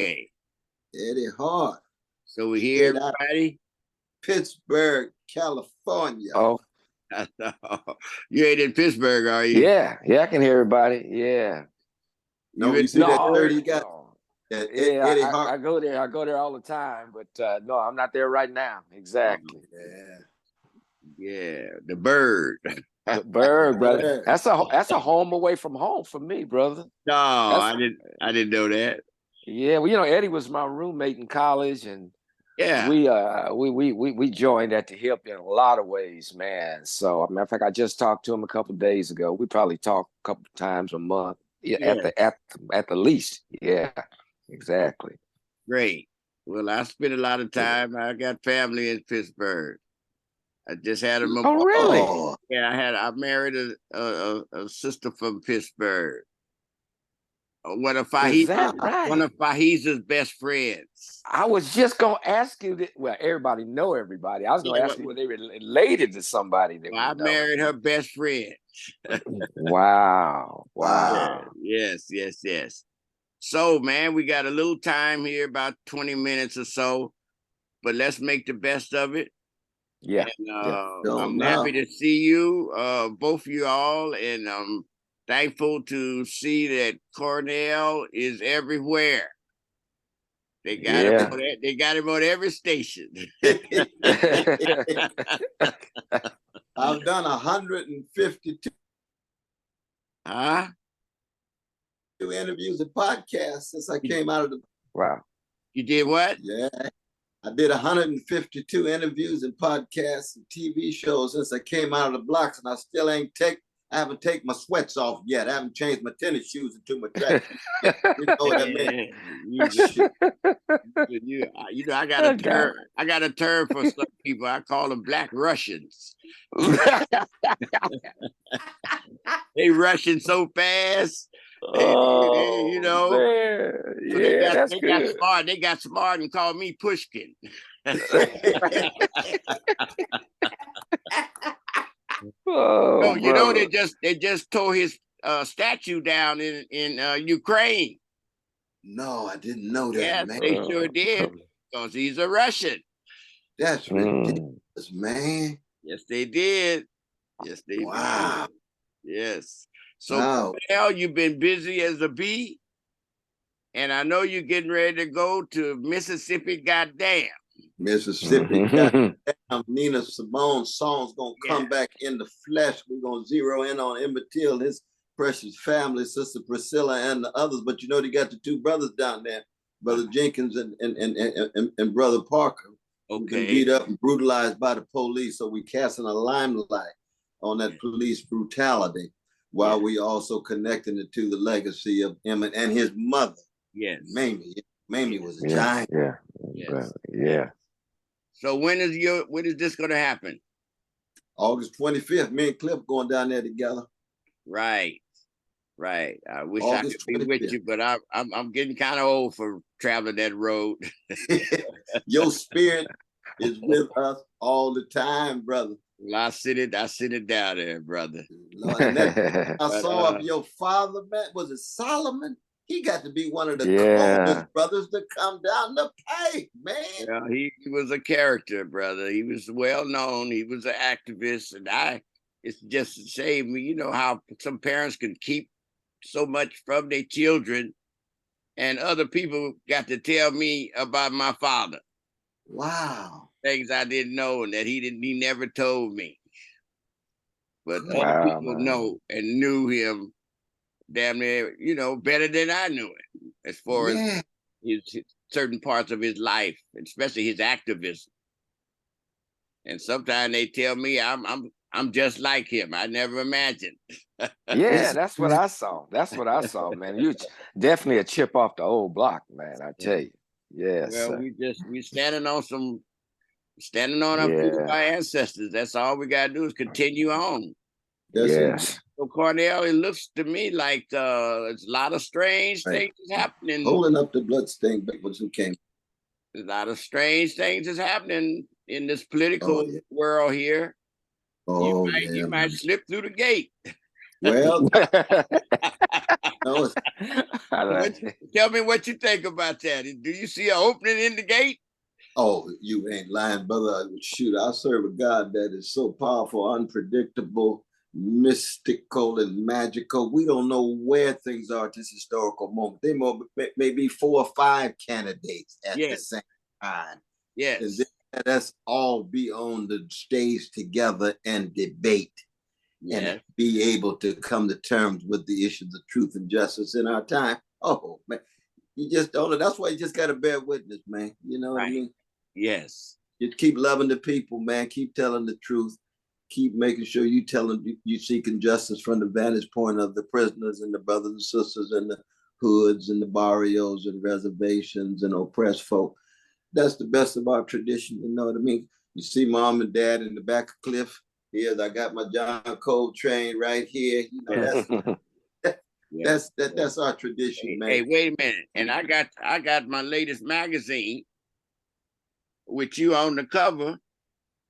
Eddie Hart. So we hear everybody? Pittsburgh, California. Oh. You ain't in Pittsburgh, are you? Yeah, I can hear everybody. Yeah. No, you see that 30 you got? No. Eddie Hart. I go there. I go there all the time, but no, I'm not there right now. Exactly. Yeah. The Bird. The Bird, brother. That's a home away from home for me, brother. No, I didn't know that. Yeah, well, Eddie was my roommate in college, and we joined at the hip in a lot of ways, man. So, matter of fact, I just talked to him a couple of days ago. We probably talk a couple of times a month, at the least. Yeah, exactly. Great. Well, I spent a lot of time. I got family in Pittsburgh. I just had a Oh, really? Yeah, I married a sister from Pittsburgh. One of Fahiza's best friends. I was just gonna ask you that. Well, everybody know everybody. I was gonna ask you whether they were related to somebody. I married her best friend. Wow. Yes. So, man, we got a little time here, about 20 minutes or so, but let's make the best of it. Yeah. And, I'm happy to see you, both of you all, and I'm thankful to see that Cornel is everywhere. They got him. They got him on every station. I've done 152 interviews and podcasts since I came out of the. Wow. You did what? Yeah. I did 152 interviews and podcasts and TV shows since I came out of the blocks, and I still I haven't taken my sweats off yet. I haven't changed my tennis shoes into my track. You know what I mean? I got a term for some people. I call them Black Russians. They rushing so fast. They got smart and called me Pushkin. They just tore his statue down in Ukraine. No, I didn't know that, man. They sure did, because he's a Russian. That's ridiculous, man. Yes, they did. Wow. Yes. So, Cornel, you've been busy as a bee, and I know you're getting ready to go to Mississippi, goddamn. Mississippi, goddamn. Nina Simone's song's going to come back in the flesh. We're going to zero in on Emmett Till, his precious family, Sister Priscilla, and the others. But they got the two brothers down there, Brother Jenkins and Brother Parker, who've been beat up and brutalized by the police. So we casting a limelight on that police brutality, while we also connecting it to the legacy of Emmett and his mother. Yes. Mamie was a giant. Yeah. So when is this going to happen? August 25th. Me and Cliff going down there together. Right. I wish August I could be 25th. With you, but I'm getting kind of old for traveling that road. Your spirit is with us all the time, brother. Well, I sit it down there, brother. Lord, I saw of your father, man. Was it Solomon? He got to be one of the coolest brothers to come down the pike, man. Yeah, he was a character, brother. He was well known. He was an activist, and it's just a shame, how some parents can keep so much from their children, and other people got to tell me about my father. Wow. Things I didn't know and that he never told me. But other people know and knew him damn near, better than I knew him, as far as his certain parts of his life, especially his activism. And sometimes they tell me I'm just like him. I never imagined. Yeah, that's what I saw. Man. You definitely a chip off the old block, man. I tell you. Yes. Well, we standing on our ancestors. That's all we gotta do is continue on. Yes. So Cornel, it looks to me like there's a lot of strange things happening. Holding up the bloodstained backwards and came. There's a lot of strange things is happening in this political world here. You might slip through the gate. Well, no, tell me what you think about that. Do you see an opening in the gate? oh, you ain't lying, brother. Shoot, I serve a God that is so powerful, unpredictable, mystical, and magical. We don't know where things are at this historical moment. They may be 4 or 5 candidates at the same time. Yes. And then let's all be on the stage together and debate. And be able to come to terms with the issues of truth and justice in our time. Oh, man. You just don't know. That's why you just got to bear witness, man. You know what I mean? Yes. Just keep loving the people, man. Keep telling the truth. Keep making sure you seeking justice from the vantage point of the prisoners and the brothers and sisters in the hoods and the barrios and reservations and oppressed folk. That's the best of our tradition. You know what I mean? You see mom and dad in the back of Cliff. Here's I got my John Coltrane right here. You know, that's our tradition, man. Hey, wait a minute. And I got my latest magazine with you on the cover.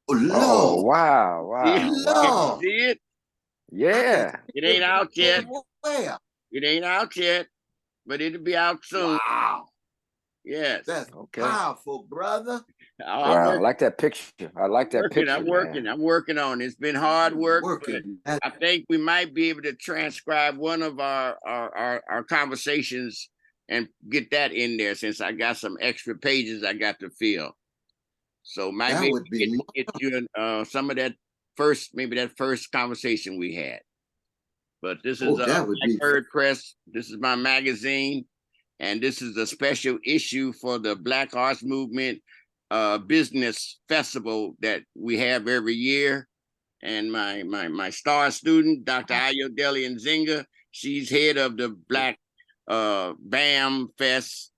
Oh, wow. See it? Yeah. It ain't out yet. Where? It ain't out yet, but it'll be out soon. Wow. Yes. That's powerful, brother. Wow, I like that picture. I like that picture. I'm working on it. It's been hard work. I think we might be able to transcribe one of our conversations and get that in there, since I got some extra pages I got to fill. So maybe get you some of that first conversation we had. But this is Blackbird Press. This is my magazine, and this is a special issue for the Black Arts Movement business festival that we have every year. And my star student, Dr. Ayodele Nzinga, she's head of the Black BAM Fest,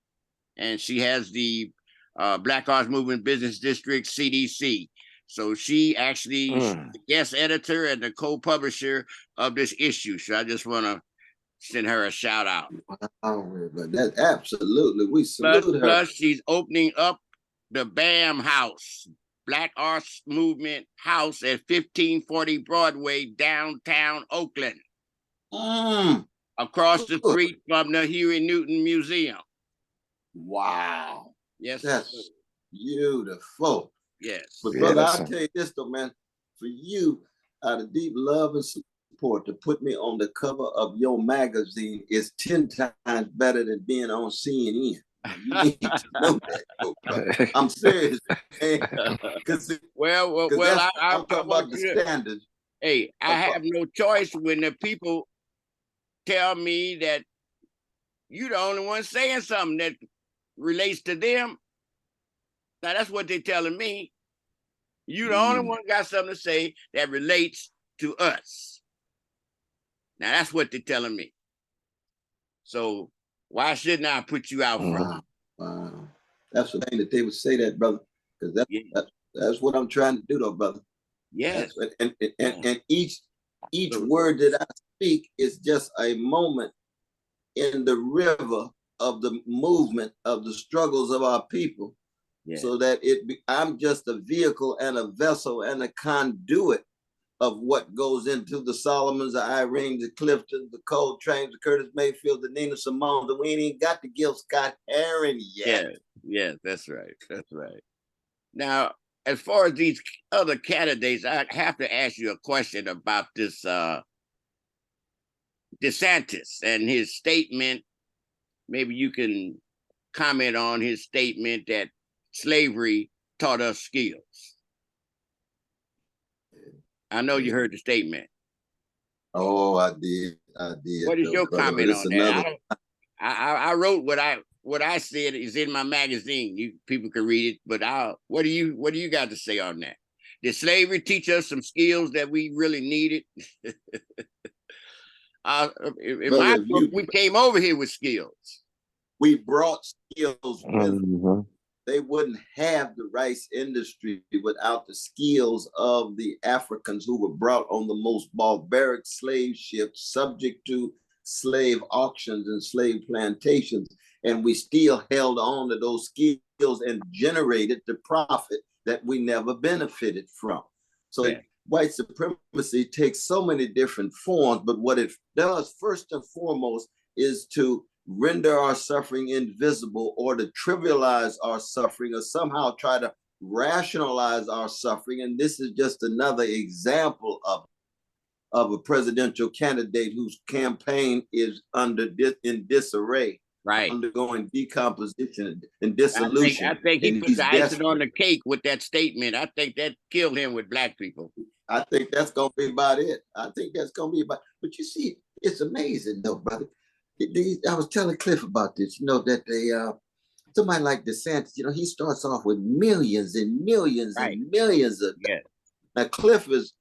and she has the Black Arts Movement Business District, CDC. So she actually she's the guest editor and the co-publisher of this issue. So I just want to send her a shout out. That absolutely, we salute her. Plus, she's opening up the BAM House, Black Arts Movement House at 1540 Broadway, downtown Oakland, across the street from the Huey Newton Museum. Wow. Yes, that's beautiful. Yes. But brother, I'll tell you this though, man, for you, out of deep love and support, to put me on the cover of your magazine is 10 times better than being on CNN. You need to know that. I'm serious. Well, I'm talking about the standards. Hey, I have no choice when the people tell me that you're the only one saying something that relates to them. Now that's what they're telling me. You the only one got something to say that relates to us. Now that's what they're telling me. So why shouldn't I put you out front? Wow. That's the thing that they would say that, brother. Because that's what I'm trying to do though, brother. Yes. And each word that I speak is just a moment in the river of the movement of the struggles of our people. So that I'm just a vehicle and a vessel and a conduit of what goes into the Solomons, the Irenes, the Cliftons, the Coltranes, the Curtis Mayfield, the Nina Simones, and we ain't even got the Gil Scott-Heron yet. Yeah, that's right. That's right. Now, as far as these other candidates, I have to ask you a question about this DeSantis and his statement. Maybe you can comment on his statement that slavery taught us skills. I know you heard the statement. Oh, I did. What is your comment on that? I wrote what I said is in my magazine. People can read it, but what do you got to say on that? Did slavery teach us some skills that we really needed? In my book, we came over here with skills. We brought skills with they wouldn't have the rice industry without the skills of the Africans who were brought on the most barbaric slave ships, subject to slave auctions and slave plantations. And we still held on to those skills and generated the profit that we never benefited from. So white supremacy takes so many different forms, but what it does first and foremost is to render our suffering invisible, or to trivialize our suffering, or somehow try to rationalize our suffering. And this is just another example of a presidential candidate whose campaign is in disarray, Right. undergoing decomposition and dissolution. I think he and put the icing on the cake with that statement. I think that killed him with black people. I think that's going to be about it. But you see, it's amazing though, brother. I was telling Cliff about this, that somebody like DeSantis, he starts off with millions and millions and millions of. Yeah. Now, Cliff is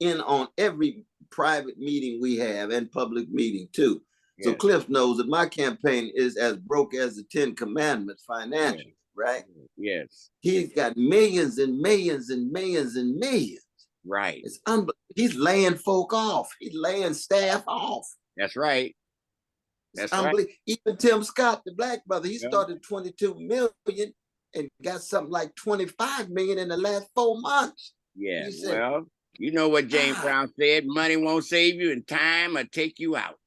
in on every private meeting we have and public meeting too. So Cliff knows that my campaign is as broke as the 10 Commandments financially, right? Yes. He's got millions and millions and millions and millions. Right. It's he's laying folk off. He's laying staff off. That's right. That's right. Even Tim Scott, the black brother, he started 22 million and got something like 25 million in the last 4 months. Yeah. Well, you know what James Brown said: money won't save you, and time will take you out.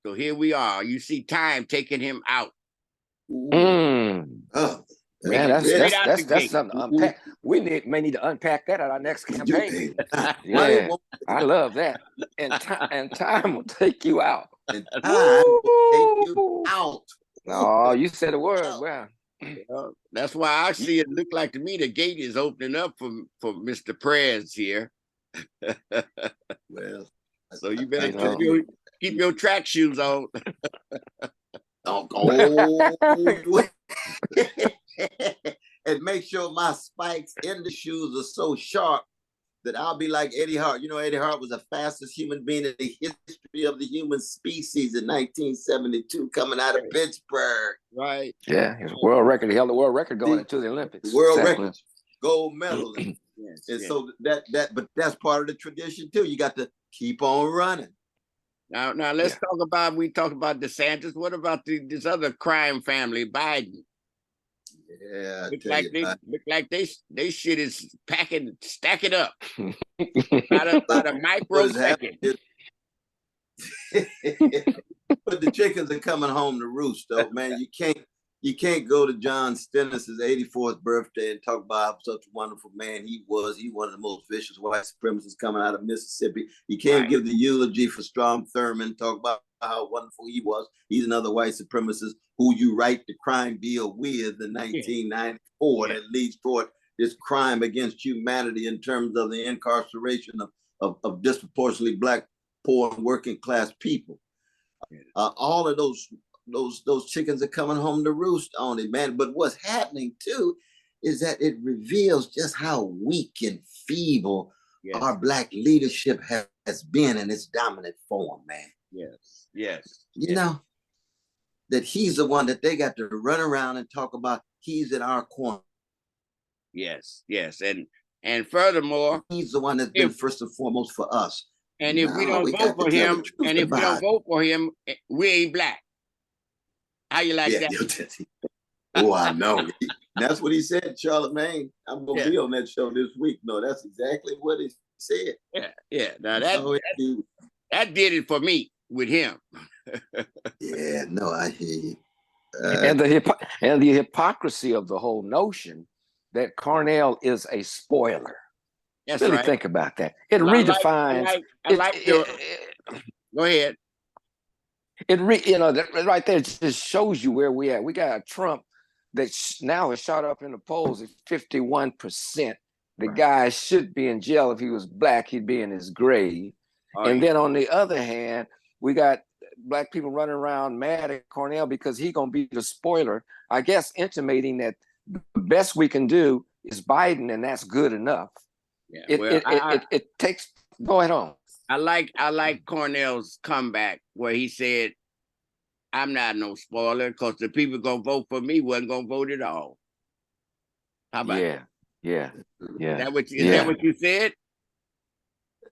So here we are. You see time taking him out. Man, that's something to unpack. We may need to unpack that at our next campaign. Yeah, I love that. And time will take you out. And time will take you out. Oh, you said a word. Well, that's why I see it look like to me the gate is opening up for Mr. Prez here. Well, so you better keep your track shoes on. Don't go. And make sure my spikes in the shoes are so sharp that I'll be like Eddie Hart. Eddie Hart was the fastest human being in the history of the human species in 1972, coming out of Pittsburgh. Right. Yeah, his world record. He held the world record going into the Olympics. World record, gold medal. So but that's part of the tradition too. You got to keep on running. Now let's talk about. We talked about DeSantis. What about this other crime family, Biden? Yeah, look like they shit is stacking up. about a microsecond. But the chickens are coming home to roost, though, man. You can't go to John Stennis' 84th birthday and talk about such a wonderful man he was. He one of the most vicious white supremacists coming out of Mississippi. You can't give the eulogy for Strom Thurmond, talk about how wonderful he was. He's another white supremacist who you write the crime bill with in 1994 that leads toward this crime against humanity in terms of the incarceration of disproportionately black, poor, and working class people. All of those chickens are coming home to roost on it, man. But what's happening too is that it reveals just how weak and feeble our black leadership has been in its dominant form, man. Yes. You know, that he's the one that they got to run around and talk about. He's in our corner. Yes. And furthermore, he's the one that's been first and foremost for us. And if we don't vote for him, we ain't black. How you like that? Oh, I know. That's what he said, Charlemagne. I'm gonna be on that show this week. No, that's exactly what he said. Yeah. Now that did it for me with him. I hear you. And the hypocrisy of the whole notion that Cornel is a spoiler. That's really right. Think about that. It redefines. Go ahead. That right there just shows you where we at. We got a Trump that now has shot up in the polls at 51%. The guy should be in jail. If he was black, he'd be in his grave. Then on the other hand, we got black people running around mad at Cornel because he's gonna be the spoiler. I guess intimating that the best we can do is Biden, and that's good enough. It takes. Go ahead on. I like Cornel's comeback where he said, "I'm not no spoiler because the people gonna vote for me wasn't gonna vote at all." How about that? Yeah. Is that what you said?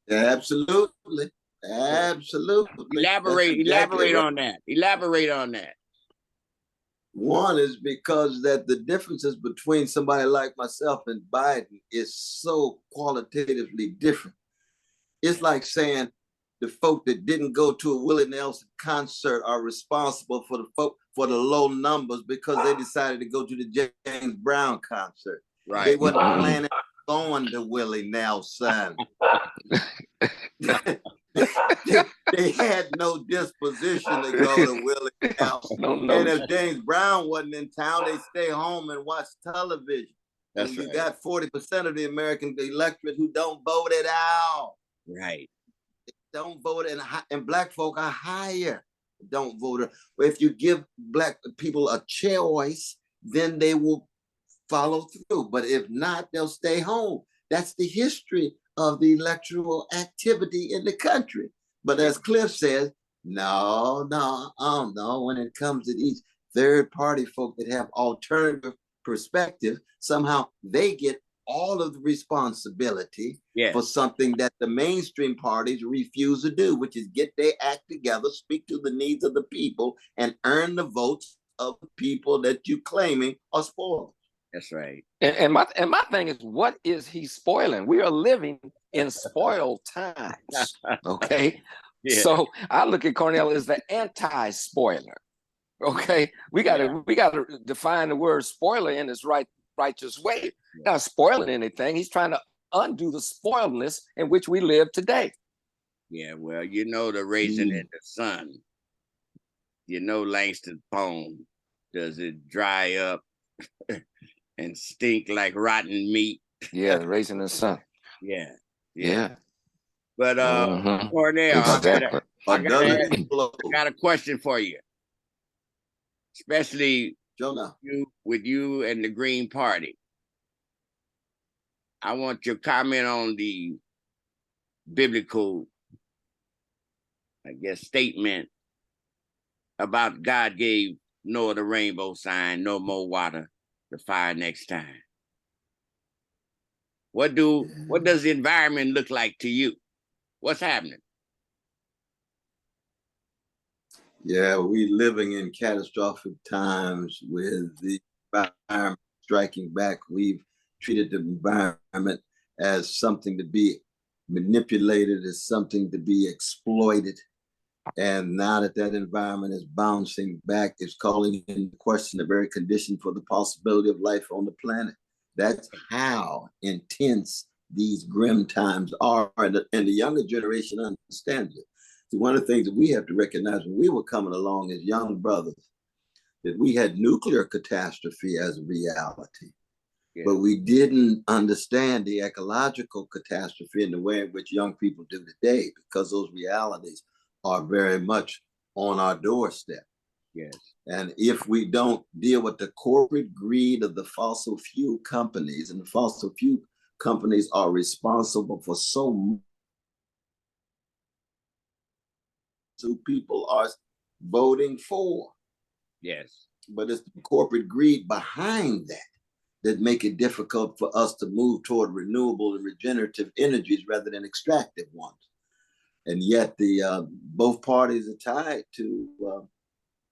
Absolutely. Elaborate on that. One is because that the differences between somebody like myself and Biden is so qualitatively different. It's like saying the folk that didn't go to a Willie Nelson concert are responsible for the low numbers because they decided to go to the James Brown concert. Right. They wasn't planning on going to Willie Nelson. they had no disposition to go to Willie Nelson. And if James Brown wasn't in town, they stay home and watch television. That's and right. You got 40% of the American electorate who don't vote it out. Right. They don't vote, and black folk are higher. Don't vote. If you give black people a choice, then they will follow through. But if not, they'll stay home. That's the history of the electoral activity in the country. But as Cliff says, no. When it comes to these third party folk that have alternative perspectives, somehow they get all of the responsibility for something that the mainstream parties refuse to do, which is get their act together, speak to the needs of the people, and earn the votes of the people that you claiming are spoiled. That's right. And my thing is, what is he spoiling? We are living in spoiled times. Okay. Yeah. So I look at Cornel as the anti-spoiler. Okay. We gotta define the word spoiler in its righteous way. Not spoiling anything. He's trying to undo the spoiledness in which we live today. Yeah, well, you know the Raisin in the Sun. You know Langston's poem. Does it dry up and stink like rotten meat? Yeah, the Raisin in the Sun. Yeah. But Cornel, exactly. I got a question for you. Especially with you and the Green Party. I want your comment on the biblical, I guess, statement about God gave Noah the rainbow sign, no more water, the fire next time. What does the environment look like to you? What's happening? Yeah, we're living in catastrophic times with the environment striking back. We've treated the environment as something to be manipulated, as something to be exploited. And now that environment is bouncing back, it's calling into question the very condition for the possibility of life on the planet. That's how intense these grim times are, and the younger generation understands it. See, one of the things that we have to recognize when we were coming along as young brothers, that we had nuclear catastrophe as a reality. Yeah. But we didn't understand the ecological catastrophe in the way in which young people do today, because those realities are very much on our doorstep. Yes. And if we don't deal with the corporate greed of the fossil fuel companies, and the fossil fuel companies are responsible for so much, so people are voting for. Yes. But it's the corporate greed behind that make it difficult for us to move toward renewable and regenerative energies rather than extractive ones. And yet the both parties are tied to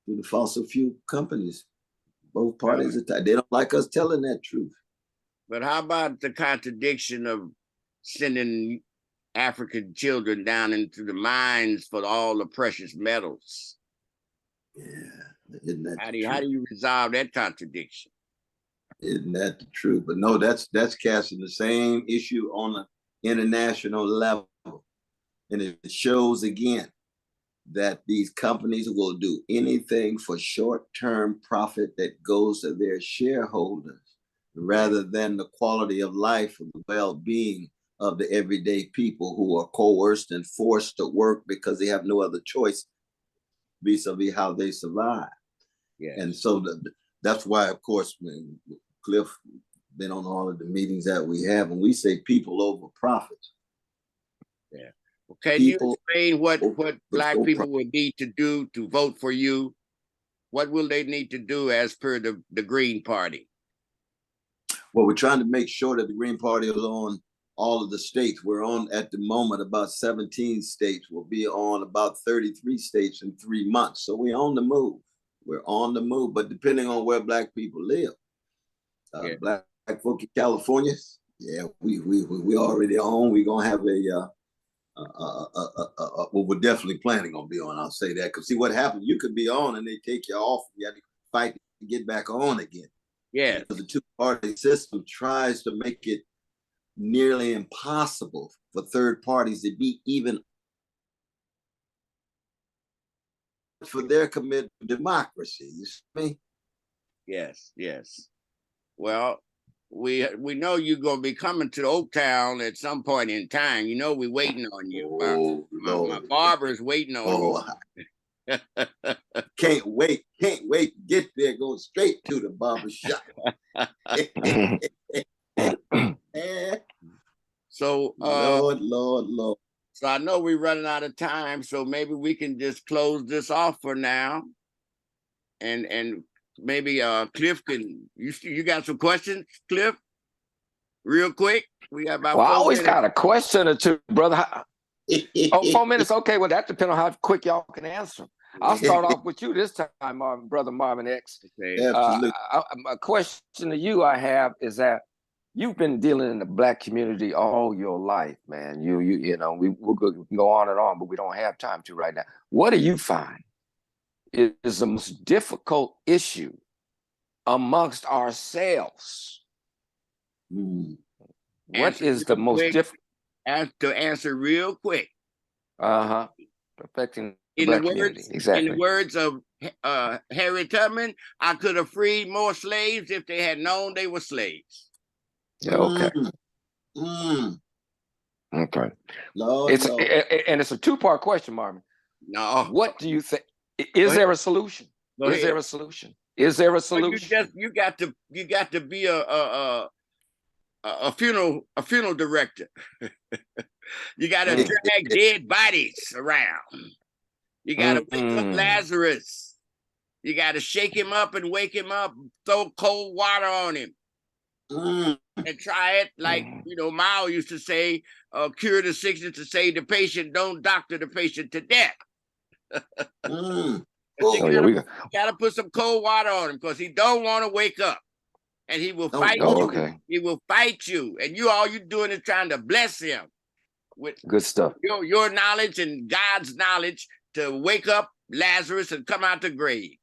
the fossil fuel companies. Both parties are tied. They don't like us telling that truth. But how about the contradiction of sending African children down into the mines for all the precious metals? Yeah, isn't that how do you resolve that contradiction? Isn't that the truth? But no, that's casting the same issue on an international level. And it shows again that these companies will do anything for short-term profit that goes to their shareholders rather than the quality of life and the well-being of the everyday people who are coerced and forced to work because they have no other choice vis-a-vis how they survive. Yes. And so that's why, of course, when Cliff been on all of the meetings that we have, and we say people over profits. Yeah. Can you explain what Black people would need to do to vote for you? What will they need to do as per the Green Party? Well, we're trying to make sure that the Green Party is on all of the states. We're on, at the moment, about 17 states. We'll be on about 33 states in 3 months. So we're on the move. We're on the move, but depending on where Black people live, Black folk in California, yeah, we already on. We're gonna have well, we're definitely planning on being on. I'll say that because see what happens. You could be on and they take you off. You have to fight to get back on again. Yeah, because the two-party system tries to make it nearly impossible for third parties to be even for their commitment to democracy. You see me? Yes, yes. Well, we know you're gonna be coming to Oaktown at some point in time. You know, we're waiting on you. My barber's waiting on you. Can't wait to get there. Go straight to the barber shop. So, Lord. So I know we're running out of time, so maybe we can just close this off for now. And maybe Cliff can you got some questions, Cliff? Real quick. We got about 4 minutes. I always got a question or two, brother. 4 minutes. Okay, well, that depends on how quick y'all can answer. I'll start off with you this time, brother Marvin X. Okay. Absolutely. A question to you I have is that you've been dealing in the Black community all your life, man. You know, we'll go on and on, but we don't have time to right now. What do you find is the most difficult issue amongst ourselves? What is the most difficult? To answer real quick. Perfecting the Black community. Exactly. In the words of Harry Tubman, I could have freed more slaves if they had known they were slaves. Yeah, okay. Okay. It's a two-part question, Marvin. No. What do you think? Is there a solution? Is there a solution? Is there a solution? You got to be a funeral director. You got to drag dead bodies around. You got to wake up Lazarus. You got to shake him up and wake him up. Throw cold water on him. And try it like, Mao used to say, cure the sickness to save the patient, don't doctor the patient to death. You gotta put some cold water on him because he don't want to wake up. And he will fight you. Okay. He will fight you. And all you're doing is trying to bless him with good stuff. Your knowledge and God's knowledge to wake up Lazarus and come out the grave.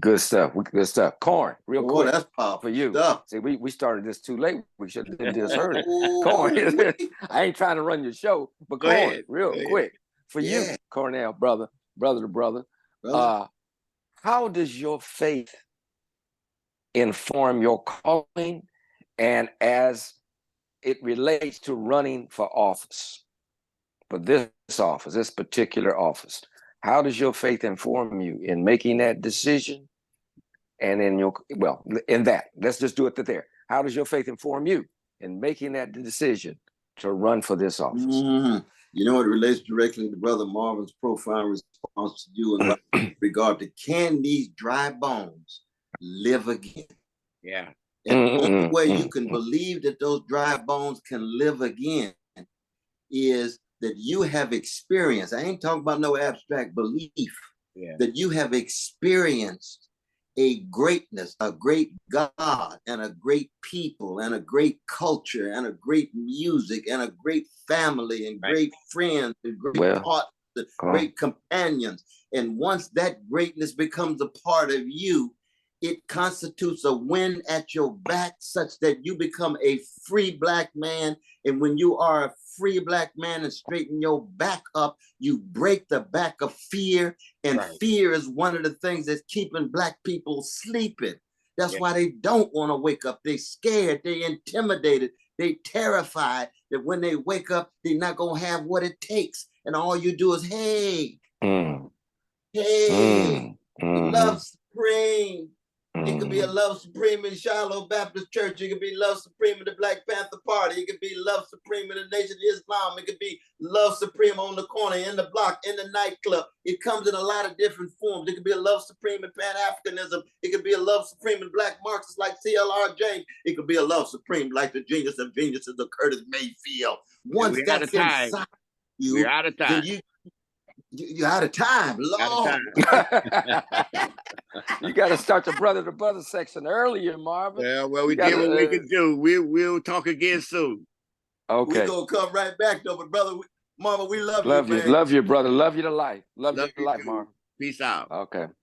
Good stuff. Good stuff. Corn, real quick. That's powerful for you. Stuff. See, we started this too late. We should have just heard it. Corn. I ain't trying to run your show, but Corn, real quick. For you, Cornel, brother to brother. How does your faith inform your calling and as it relates to running for office? For this particular office. How does your faith inform you in making that decision? And in that, let's just do it there. How does your faith inform you in making that decision to run for this office? You know, it relates directly to Brother Marvin's profound response to you in regard to can these dry bones live again? Yeah. And the only way you can believe that those dry bones can live again is that you have experienced, I ain't talking about no abstract belief, that you have experienced a greatness, a great God, and a great people, and a great culture, and a great music, and a great family, and great friends, and great partners, great companions. And once that greatness becomes a part of you, it constitutes a wind at your back such that you become a free Black man. And when you are a free Black man and straighten your back up, you break the back of fear. And fear is one of the things that's keeping Black people sleeping. That's why they don't want to wake up. They scared, they intimidated, they terrified that when they wake up, they're not going to have what it takes. And all you do is, hey, love supreme. It could be a love supreme in Shiloh Baptist Church. It could be love supreme in the Black Panther Party. It could be love supreme in the Nation of Islam. It could be love supreme on the corner, in the block, in the nightclub. It comes in a lot of different forms. It could be a love supreme in Pan-Africanism. It could be a love supreme in Black Marxists like C.L.R. James. It could be a love supreme like the genius of geniuses of Curtis Mayfield. Once that's inside you, we're out of time. You out of time, Lord. You got to start the brother to brother section earlier, Marvin. Yeah, well, we did what we could do. We'll talk again soon. Okay. We're gonna come right back though, but brother, Marvin, we love you, man. Love you, brother. Love you to life. Love you to life, too. Marvin. Peace out. Okay.